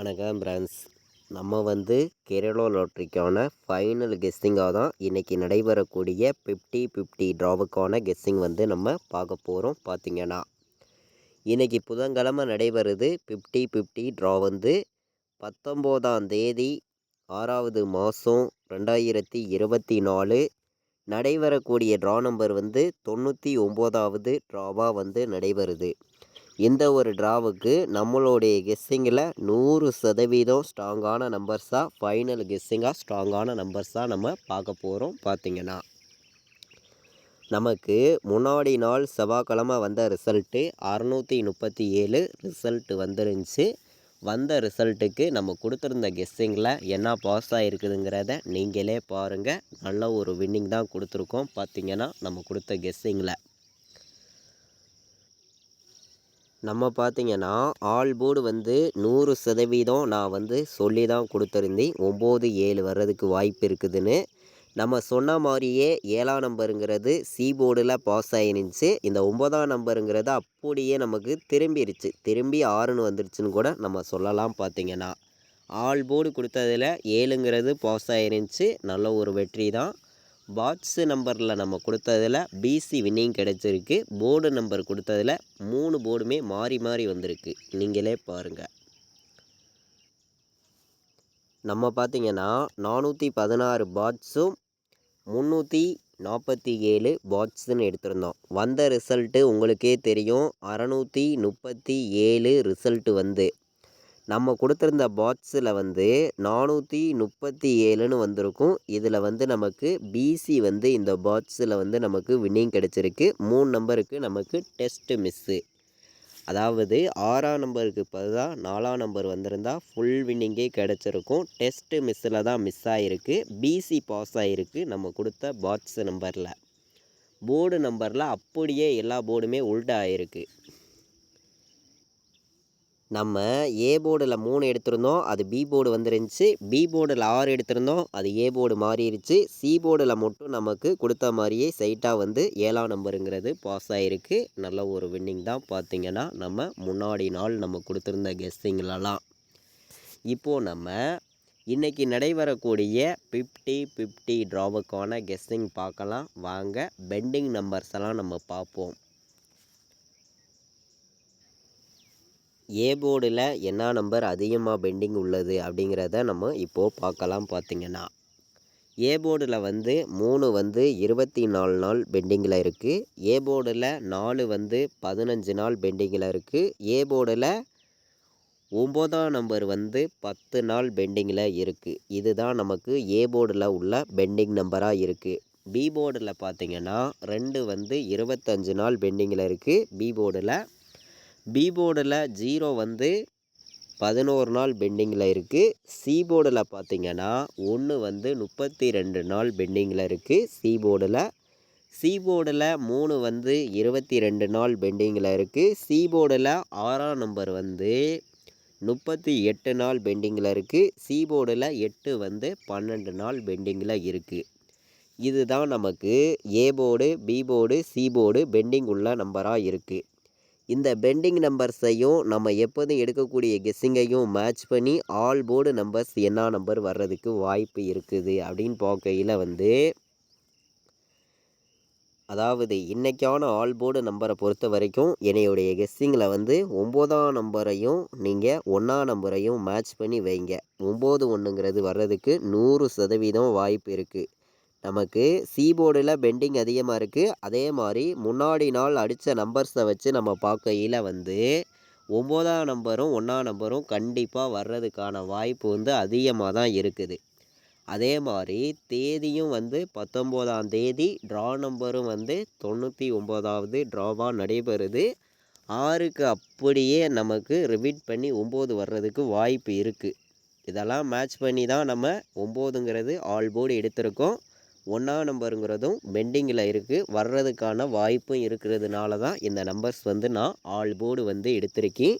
வணக்கம் ஃப்ரெண்ட்ஸ். நம்ம கேரளா லாட்ரிக்கான ஃபைனல் கெஸ்ஸிங்காக தான் இன்றைக்கி நடைபெறக்கூடிய 50-50 ட்ராவுக்கான கெஸ்ஸிங் நம்ம பார்க்க போகிறோம். பார்த்திங்கன்னா இன்றைக்கி புதன்கிழமை நடைபெறுது 50-50 ட்ரா 19ஆம் தேதி 6வது மாதம் 2024 நடைபெறக்கூடிய ட்ரா நம்பர் 99வது ட்ராவாக நடைபெறுது. இந்த ஒரு ட்ராவுக்கு நம்மளுடைய கெஸ்ஸிங்கில் 100% ஸ்ட்ராங்கான நம்பர்ஸாக ஃபைனல் கெஸ்ஸிங்காக ஸ்ட்ராங்கான நம்பர்ஸாக நம்ம பார்க்க போகிறோம். பார்த்திங்கன்னா நமக்கு முன்னாடி நாள் செவ்வாய்க்கிழமை வந்த ரிசல்ட்டு 637 ரிசல்ட்டு வந்துருந்துச்சு. வந்த ரிசல்ட்டுக்கு நம்ம கொடுத்துருந்த கெஸ்ஸிங்கில் என்ன பாஸ் ஆகிருக்குதுங்கிறத நீங்களே பாருங்கள். நல்ல ஒரு வின்னிங் தான் கொடுத்துருக்கோம். பார்த்திங்கன்னா நம்ம கொடுத்த கெஸ்ஸிங்கில் நம்ம பார்த்திங்கன்னா ஆல் போர்டு 100% நான் சொல்லி தான் கொடுத்துருந்தேன். 9-7 வர்றதுக்கு வாய்ப்பு இருக்குதுன்னு. நம்ம சொன்ன மாதிரியே 7ஆம் நம்பருங்கிறது சி போர்டில் பாஸ் ஆகிருந்துச்சு. இந்த 9ஆம் நம்பருங்கிறது அப்படியே நமக்கு திரும்பி 6ன்னு வந்துருச்சுன்னு கூட நம்ம சொல்லலாம். பார்த்திங்கன்னா ஆல் போர்டு கொடுத்ததில் 7ங்கிறது பாஸ் ஆகிருந்துச்சு. நல்ல ஒரு வெற்றி தான். பாட்ஸு நம்பரில் நம்ம கொடுத்ததில் பிசி வின்னிங் கிடச்சிருக்கு. போர்டு நம்பர் கொடுத்ததில் 3 போர்டுமே மாறி வந்திருக்கு. நீங்களே பாருங்கள். நம்ம பார்த்திங்கன்னா 416 பாட்ஸும் 347 பாட்ஸுன்னு எடுத்திருந்தோம். வந்த ரிசல்ட்டு உங்களுக்கே தெரியும். 637 ரிசல்ட்டு நம்ம கொடுத்துருந்த பாட்ஸில் 437ன்னு வந்திருக்கும். இதில் நமக்கு பிசி இந்த பாட்ஸில் நமக்கு வின்னிங் கிடச்சிருக்கு. 3 நம்பருக்கு நமக்கு டெஸ்ட்டு மிஸ்ஸு. அதாவது 6ஆம் நம்பருக்கு பதிலாக 4ஆம் நம்பர் வந்திருந்தால் ஃபுல் வின்னிங்கே கிடச்சிருக்கும். டெஸ்ட்டு மிஸ்ஸில் தான் மிஸ் ஆகிருக்கு. பிசி பாஸ் ஆகிருக்கு நம்ம கொடுத்த பாட்ஸு நம்பரில். போர்டு நம்பரில் அப்படியே எல்லா போர்டுமே உல்டா ஆகிருக்கு. நம்ம ஏ போர்டில் 3 எடுத்திருந்தோம். அது பி போர்டு வந்துருந்துச்சு. பி போர்டில் 6 எடுத்திருந்தோம். அது ஏ போர்டு மாறிடுச்சு. சி போர்டில் மட்டும் நமக்கு கொடுத்த மாதிரியே சைட்டாக 7ஆம் நம்பருங்கிறது பாஸ் ஆகிருக்கு. நல்ல ஒரு வின்னிங் தான். பார்த்திங்கன்னா நம்ம முன்னாடி நாள் நம்ம கொடுத்துருந்த கெஸ்ஸிங்லலாம் இப்போது நம்ம இன்றைக்கி நடைபெறக்கூடிய 50-50 ட்ராவுக்கான கெஸ்ஸிங் பார்க்கலாம். வாங்க பெண்டிங் நம்பர்ஸ் எல்லாம் நம்ம பார்ப்போம். ஏ போர்டில் என்ன நம்பர் அதிகமாக பெண்டிங் உள்ளது அப்படிங்கிறத நம்ம இப்போது பார்க்கலாம். பார்த்திங்கன்னா ஏ போர்டில் 3 24 நாள் பெண்டிங்கில் இருக்குது. ஏ போர்டில் 4 15 நாள் பெண்டிங்கில் இருக்குது. ஏ போர்டில் 9ஆம் நம்பர் 10 நாள் பெண்டிங்கில் இருக்குது. இதுதான் நமக்கு ஏ போர்டில் உள்ள பெண்டிங் நம்பராக இருக்குது. பி போர்டில் பார்த்திங்கன்னா 2 25 நாள் பெண்டிங்கில் இருக்குது. பி போர்டில் 0 11 நாள் பெண்டிங்கில் இருக்குது. சி போர்டில் பார்த்திங்கன்னா 1 32 நாள் பெண்டிங்கில் இருக்குது. சி போர்டில் 3 22 நாள் பெண்டிங்கில் இருக்குது. சி போர்டில் 6ஆம் நம்பர் 38 நாள் பெண்டிங்கில் இருக்குது. சி போர்டில் 8 12 நாள் பெண்டிங்கில் இருக்குது. இதுதான் நமக்கு A board, B board, C board pending உள்ள நம்பராக இருக்குது. இந்த பெண்டிங் நம்பர்ஸையும் நம்ம எப்போதும் எடுக்கக்கூடிய கெஸ்ஸிங்கையும் மேட்ச் பண்ணி ஆல் போர்டு நம்பர்ஸ் என்ன நம்பர் வர்றதுக்கு வாய்ப்பு இருக்குது அப்படின்னு பார்க்கையில் அதாவது இன்றைக்கான ஆல் போர்டு நம்பரை பொறுத்த வரைக்கும் என்னையுடைய கெஸ்ஸிங்கில் 9ஆம் நம்பரையும் நீங்கள் 1ஆம் நம்பரையும் மேட்ச் பண்ணி வைங்க. 9-1ங்கிறது வர்றதுக்கு 100% வாய்ப்பு இருக்குது. நமக்கு சி போர்டில் பெண்டிங் அதிகமாக இருக்குது. அதே மாதிரி முன்னாடி நாள் அடித்த நம்பர்ஸை வச்சு நம்ம பார்க்கையில் 9ஆம் நம்பரும் 1ஆம் நம்பரும் கண்டிப்பாக வர்றதுக்கான வாய்ப்பு அதிகமாக தான் இருக்குது. அதே மாதிரி தேதியும் 19ஆம் தேதி ட்ரா நம்பரும் 99வது ட்ராவாக நடைபெறுது. 6க்கு அப்படியே நமக்கு ரிப்பீட் பண்ணி 9 வர்றதுக்கு வாய்ப்பு இருக்குது. இதெல்லாம் மேட்ச் பண்ணி தான் நம்ம 9ங்கிறது ஆல் போர்டு எடுத்திருக்கோம். 1ஆம் நம்பருங்கிறதும் பெண்டிங்கில் இருக்குது. வர்றதுக்கான வாய்ப்பும் இருக்கிறதுனால தான் இந்த நம்பர்ஸ் நான் ஆல் போர்டு எடுத்திருக்கேன்.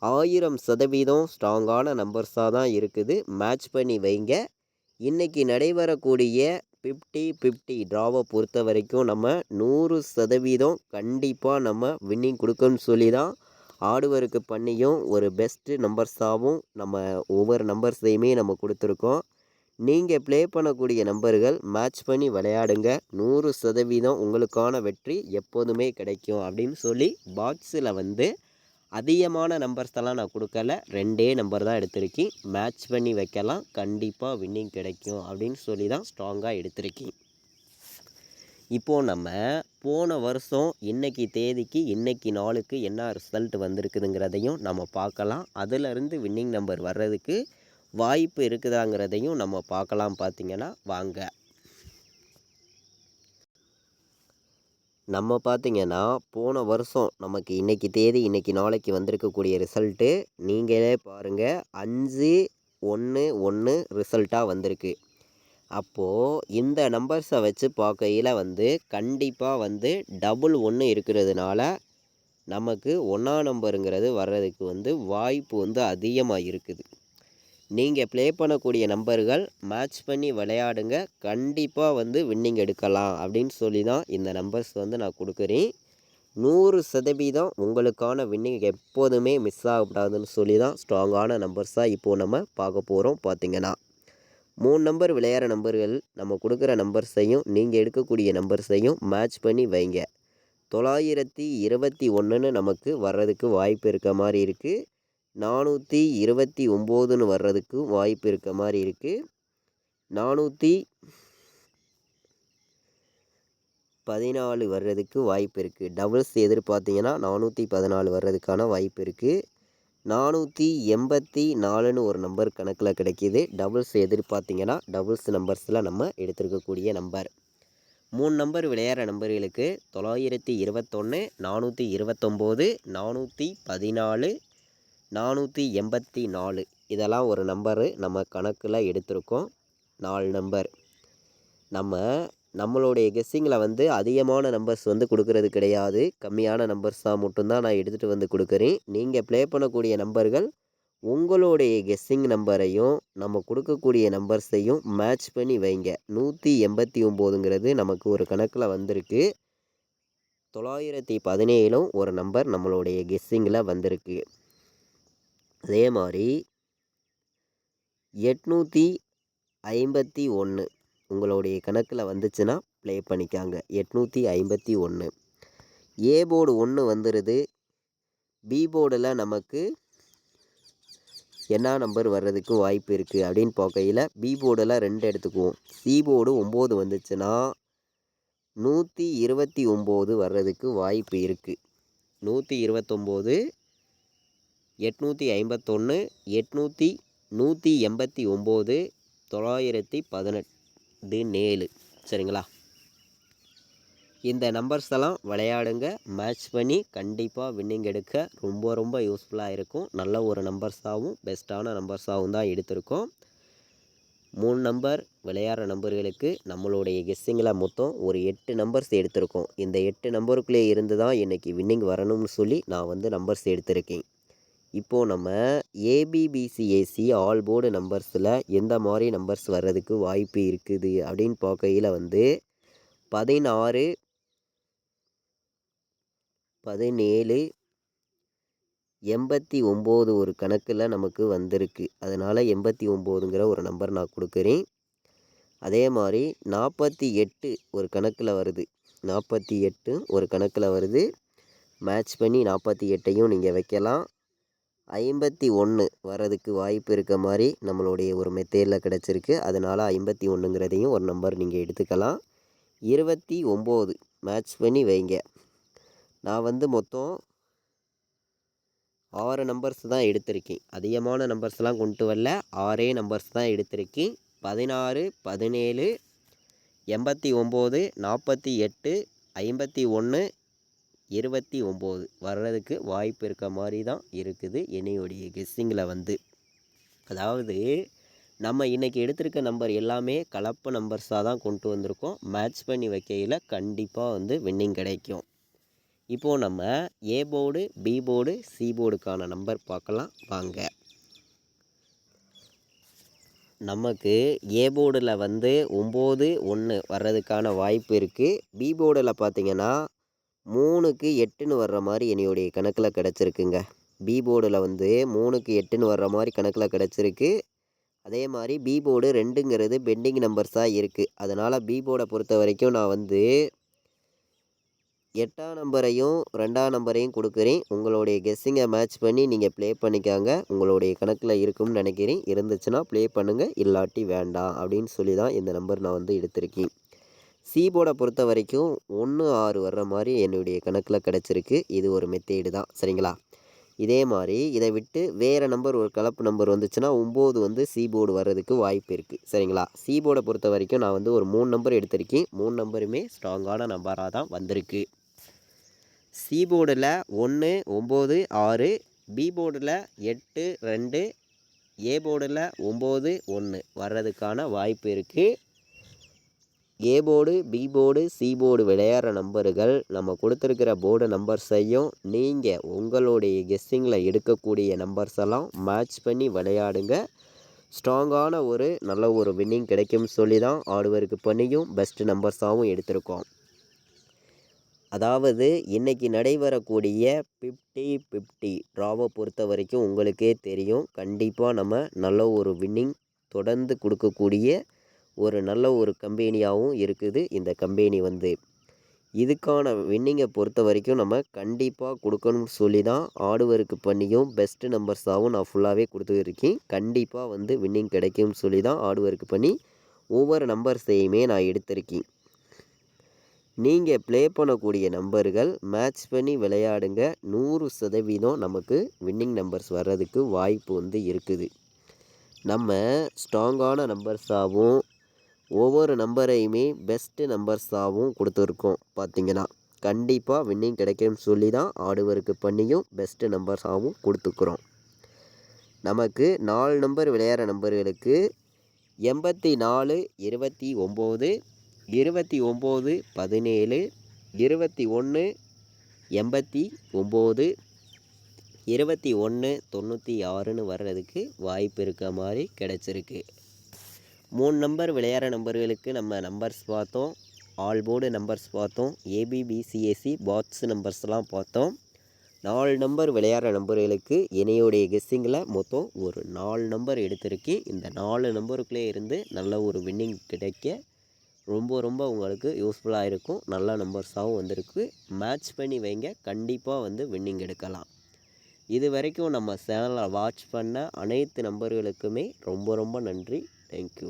1000% ஸ்ட்ராங்கான நம்பர்ஸாக தான் இருக்குது. மேட்ச் பண்ணி வைங்க. இன்றைக்கி நடைபெறக்கூடிய 50-50 ட்ராவை பொறுத்த வரைக்கும் நம்ம 100% கண்டிப்பாக நம்ம வின்னிங் கொடுக்கணும்னு சொல்லி தான் ஹார்ட் ஒர்க்கு பண்ணியும் ஒரு பெஸ்ட்டு நம்பர்ஸாகவும் நம்ம ஒவ்வொரு நம்பர்ஸையுமே நம்ம கொடுத்துருக்கோம். நீங்கள் ப்ளே பண்ணக்கூடிய நம்பர்கள் மேட்ச் பண்ணி விளையாடுங்க. 100% உங்களுக்கான வெற்றி எப்போதுமே கிடைக்கும் அப்படின்னு சொல்லி பாக்ஸில் வந்து அதிகமான நம்பர்ஸெல்லாம் நான் கொடுக்கல. 2 நம்பர் தான் எடுத்திருக்கேன். மேட்ச் பண்ணி வைக்கலாம். கண்டிப்பாக வின்னிங் கிடைக்கும் அப்படின்னு சொல்லி தான் ஸ்ட்ராங்காக எடுத்திருக்கேன். இப்போது நம்ம போன வருஷம் இன்றைக்கி தேதிக்கு இன்றைக்கி நாளுக்கு என்ன ரிசல்ட் வந்திருக்குதுங்கிறதையும் நம்ம பார்க்கலாம். அதிலிருந்து வின்னிங் நம்பர் வர்றதுக்கு வாய்ப்பு இருக்குதாங்கிறதையும் நம்ம பார்க்கலாம். பார்த்திங்கன்னா வாங்க. நம்ம பார்த்திங்கன்னா போன வருஷம் நமக்கு இன்றைக்கி தேதி இன்றைக்கி நாளைக்கு வந்திருக்கக்கூடிய ரிசல்ட்டு நீங்களே பாருங்கள். 5-1-1 ரிசல்ட்டாக வந்திருக்கு. அப்போது இந்த நம்பர்ஸை வச்சு பார்க்கையில் வந்து கண்டிப்பாக வந்து டபுள் 1 இருக்கிறதுனால நமக்கு 1ஆம் நம்பருங்கிறது வர்றதுக்கு வந்து வாய்ப்பு வந்து அதிகமாக இருக்குது. நீங்கள் ப்ளே பண்ணக்கூடிய நம்பர்கள் மேட்ச் பண்ணி விளையாடுங்க. கண்டிப்பாக வந்து வின்னிங் எடுக்கலாம் அப்படின்னு சொல்லி தான் இந்த நம்பர்ஸ் வந்து நான் கொடுக்குறேன். 100% உங்களுக்கான வின்னிங் எப்போதுமே மிஸ் ஆகக்கூடாதுன்னு சொல்லி தான் ஸ்ட்ராங்கான நம்பர்ஸாக இப்போது நம்ம பார்க்க போகிறோம். பார்த்திங்கன்னா 3 நம்பர் விளையாடுற நம்பர்கள் நம்ம கொடுக்குற நம்பர்ஸையும் நீங்கள் எடுக்கக்கூடிய நம்பர்ஸையும் மேட்ச் பண்ணி வைங்க. 921ன்னு நமக்கு வர்றதுக்கு வாய்ப்பு இருக்க மாதிரி இருக்குது. 429ன்னு வர்றதுக்கு வாய்ப்பு இருக்க மாதிரி இருக்குது. 414 வர்றதுக்கு வாய்ப்பு இருக்குது. டபுள்ஸ் எதிர்பார்த்திங்கன்னா 414 வர்றதுக்கான வாய்ப்பு இருக்குது. 484ன்னு ஒரு நம்பர் கணக்கில் கிடைக்கிது. டபுள்ஸ் எதிர்பார்த்திங்கன்னா டபுள்ஸ் நம்பர்ஸில் நம்ம எடுத்துருக்கக்கூடிய நம்பர் 3 நம்பர் விளையாடுற நம்பர்களுக்கு 921, 429, 414, 484 இதெல்லாம் ஒரு நம்பரு நம்ம கணக்கில் எடுத்திருக்கோம். 4 நம்பர். நம்மளுடைய கெஸ்ஸிங்கில் வந்து அதிகமான நம்பர்ஸ் வந்து கொடுக்கறது கிடையாது. கம்மியான நம்பர்ஸாக மட்டும்தான் நான் எடுத்துகிட்டு வந்து கொடுக்குறேன். நீங்கள் ப்ளே பண்ணக்கூடிய நம்பர்கள் உங்களுடைய கெஸ்ஸிங் நம்பரையும் நம்ம கொடுக்கக்கூடிய நம்பர்ஸையும் மேட்ச் பண்ணி வைங்க. 189ங்கிறது நமக்கு ஒரு கணக்கில் வந்திருக்கு. 917 ஒரு நம்பர் நம்மளுடைய கெஸ்ஸிங்கில் வந்திருக்கு. அதே மாதிரி 851 உங்களுடைய கணக்கில் வந்துச்சுன்னா ப்ளே பண்ணிக்காங்க. 851 ஏ போர்டு 1 வந்துடுது. பி போர்டில் நமக்கு என்ன நம்பர் வர்றதுக்கு வாய்ப்பு இருக்குது அப்படின்னு பார்க்கையில் பி போர்டில் 2 எடுத்துக்குவோம். சி போர்டு 9 வந்துச்சுன்னா 129 வர்றதுக்கு வாய்ப்பு இருக்குது. 129, 851, 189, 918 சரிங்களா? இந்த நம்பர்ஸ் எல்லாம் விளையாடுங்க. மேட்ச் பண்ணி கண்டிப்பாக வின்னிங் எடுக்க ரொம்ப ரொம்ப யூஸ்ஃபுல்லாக இருக்கும். நல்ல ஒரு நம்பர்ஸாகவும் பெஸ்ட்டான நம்பர்ஸாகவும் தான் எடுத்திருக்கோம். 3 நம்பர் விளையாடுற நம்பர்களுக்கு நம்மளுடைய கெஸ்ஸிங்கில் மொத்தம் ஒரு 8 நம்பர்ஸ் எடுத்திருக்கோம். இந்த 8 நம்பருக்குள்ளே இருந்து தான் இன்றைக்கி வின்னிங் வரணும்னு சொல்லி நான் வந்து நம்பர்ஸ் எடுத்திருக்கேன். இப்போது நம்ம ஏபிபிசிஏசி ஆல் போர்டு நம்பர்ஸில் எந்த மாதிரி நம்பர்ஸ் வர்றதுக்கு வாய்ப்பு இருக்குது அப்படின்னு பார்க்கையில் வந்து 16, 17, 89 ஒரு கணக்கில் நமக்கு வந்திருக்கு. அதனால் 89ங்கிற ஒரு நம்பர் நான் கொடுக்குறேன். அதே மாதிரி 48 ஒரு கணக்கில் வருது. 48 ஒரு கணக்கில் வருது. மேட்ச் பண்ணி 48ஐயும் நீங்கள் வைக்கலாம். 51 வர்றதுக்கு வாய்ப்பு இருக்க மாதிரி நம்மளுடைய ஒரு மெத்தேடில் கிடச்சிருக்கு. அதனால் 51ங்கிறதையும் ஒரு நம்பர் நீங்கள் எடுத்துக்கலாம். 29 மேட்ச் பண்ணி வைங்க. நான் வந்து மொத்தம் 6 நம்பர்ஸ் தான் எடுத்திருக்கேன். அதிகமான நம்பர்ஸ்லாம் கொண்டு வரல. 6 நம்பர்ஸ் தான் எடுத்திருக்கேன். 16, 17, 89, 48, 51, 29 வர்றதுக்கு வாய்ப்பு இருக்க மாதிரி தான் இருக்குது என்னையுடைய கெஸ்ஸிங்கில் வந்து. அதாவது நம்ம இன்றைக்கி எடுத்திருக்க நம்பர் எல்லாமே கலப்பு நம்பர்ஸாக தான் கொண்டு வந்திருக்கோம். மேட்ச் பண்ணி வைக்கையில் கண்டிப்பாக வந்து வின்னிங் கிடைக்கும். இப்போது நம்ம A board, B board, C போர்டுக்கான நம்பர் பார்க்கலாம் வாங்க. நமக்கு ஏ போர்டில் வந்து 9, 1 வர்றதுக்கான வாய்ப்பு இருக்குது. பி போர்டில் பார்த்திங்கன்னா 3க்கு 8ன்னு வர்ற மாதிரி என்னுடைய கணக்கில் கிடச்சிருக்குங்க. பி போர்டில் வந்து 3க்கு 8ன்னு வர்ற மாதிரி கணக்கில் கிடச்சிருக்கு. அதே மாதிரி பி போர்டு 2ங்கிறது பெண்டிங் நம்பர்ஸாக இருக்குது. அதனால் பி போர்டை பொறுத்த வரைக்கும் நான் வந்து 8ஆம் நம்பரையும் 2ஆம் நம்பரையும் கொடுக்குறேன். உங்களுடைய கெஸ்ஸிங்கை மேட்ச் பண்ணி நீங்கள் ப்ளே பண்ணிக்காங்க. உங்களுடைய கணக்கில் இருக்கும்னு நினைக்கிறேன். இருந்துச்சுன்னா ப்ளே பண்ணுங்கள், இல்லாட்டி வேண்டாம் அப்படின்னு சொல்லி தான் இந்த நம்பர் நான் வந்து எடுத்திருக்கேன். சி போர்டை பொறுத்த வரைக்கும் 1, 6 வர்ற மாதிரி என்னுடைய கணக்கில் கிடச்சிருக்கு. இது ஒரு மெத்தேடு தான், சரிங்களா? இதே மாதிரி இதை விட்டு வேறு நம்பர் ஒரு கலப்பு நம்பர் வந்துச்சுன்னா 9 வந்து சி போர்டு வர்றதுக்கு வாய்ப்பு இருக்குது, சரிங்களா? சி போர்டை பொறுத்த வரைக்கும் நான் வந்து ஒரு 3 நம்பர் எடுத்திருக்கேன். 3 நம்பருமே ஸ்ட்ராங்கான நம்பராக தான் வந்திருக்கு. சி போர்டில் 1, 9, 6, பி போர்டில் 8, 2, ஏ போர்டில் 9, 1 வர்றதுக்கான வாய்ப்பு இருக்குது. A board, B board, C board விளையாடுற நம்பர்கள் நம்ம கொடுத்துருக்கிற போர்டு நம்பர்ஸையும் நீங்கள் உங்களுடைய கெஸ்ஸிங்கில் எடுக்கக்கூடிய நம்பர்ஸ் எல்லாம் மேட்ச் பண்ணி விளையாடுங்க. ஸ்ட்ராங்கான ஒரு நல்ல ஒரு வின்னிங் கிடைக்கும்னு சொல்லி தான் ஆடுவருக்கு பண்ணியும் பெஸ்ட் நம்பர்ஸாகவும் எடுத்திருக்கோம். அதாவது இன்றைக்கி நடைபெறக்கூடிய 50-50 ட்ராவை பொறுத்த வரைக்கும் உங்களுக்கே தெரியும். கண்டிப்பாக நம்ம நல்ல ஒரு வின்னிங் தொடர்ந்து கொடுக்கக்கூடிய ஒரு நல்ல ஒரு கம்பெனியாகவும் இருக்குது இந்த கம்பெனி வந்து. இதுக்கான வின்னிங்கை பொறுத்த வரைக்கும் நம்ம கண்டிப்பாக கொடுக்கணும்னு சொல்லி தான் ஆடுவருக்கு பண்ணியும் பெஸ்ட்டு நம்பர்ஸாகவும் நான் ஃபுல்லாகவே கொடுத்துருக்கேன். கண்டிப்பாக வந்து வின்னிங் கிடைக்கும்னு சொல்லி தான் ஆடுவருக்கு பண்ணி ஒவ்வொரு நம்பர்ஸையுமே நான் எடுத்திருக்கேன். நீங்கள் ப்ளே பண்ணக்கூடிய நம்பர்கள் மேட்ச் பண்ணி விளையாடுங்க. 100% நமக்கு வின்னிங் நம்பர்ஸ் வர்றதுக்கு வாய்ப்பு வந்து இருக்குது. நம்ம ஸ்ட்ராங்கான நம்பர்ஸாகவும் ஒவ்வொரு நம்பரையுமே பெஸ்ட்டு நம்பர்ஸாகவும் கொடுத்துருக்கோம். பார்த்திங்கன்னா கண்டிப்பாக வின்னிங் கிடைக்கும்னு சொல்லி தான் ஆடுவருக்கு பண்ணியும் பெஸ்ட்டு நம்பர்ஸாகவும் கொடுத்துக்குறோம். நமக்கு 4 நம்பர் விளையாடுற நம்பர்களுக்கு 84, 29, 29, 17, 21, 89, 21, 96ன்னு வர்றதுக்கு வாய்ப்பு இருக்க மாதிரி கிடச்சிருக்கு. 3 நம்பர் விளையாடுற நம்பர்களுக்கு நம்ம நம்பர்ஸ் பார்த்தோம். ஆல் போர்டு நம்பர்ஸ் பார்த்தோம். ஏபிபிசிஏசி பாக்ஸ் நம்பர்ஸ்லாம் பார்த்தோம். 4 நம்பர் விளையாடுற நம்பர்களுக்கு என்னையுடைய கெஸ்ஸிங்கில் மொத்தம் ஒரு 4 நம்பர் எடுத்திருக்கேன். இந்த 4 நம்பருக்குள்ளே இருந்து நல்ல ஒரு வின்னிங் கிடைக்க ரொம்ப உங்களுக்கு யூஸ்ஃபுல்லாக இருக்கும். நல்ல நம்பர்ஸாகவும் வந்திருக்கு. மேட்ச் பண்ணி வைங்க, கண்டிப்பாக வந்து வின்னிங் எடுக்கலாம். இது வரைக்கும் நம்ம சேனலை வாட்ச் பண்ண அனைத்து நம்பர்களுக்குமே ரொம்ப நன்றி. தேங்க்யூ.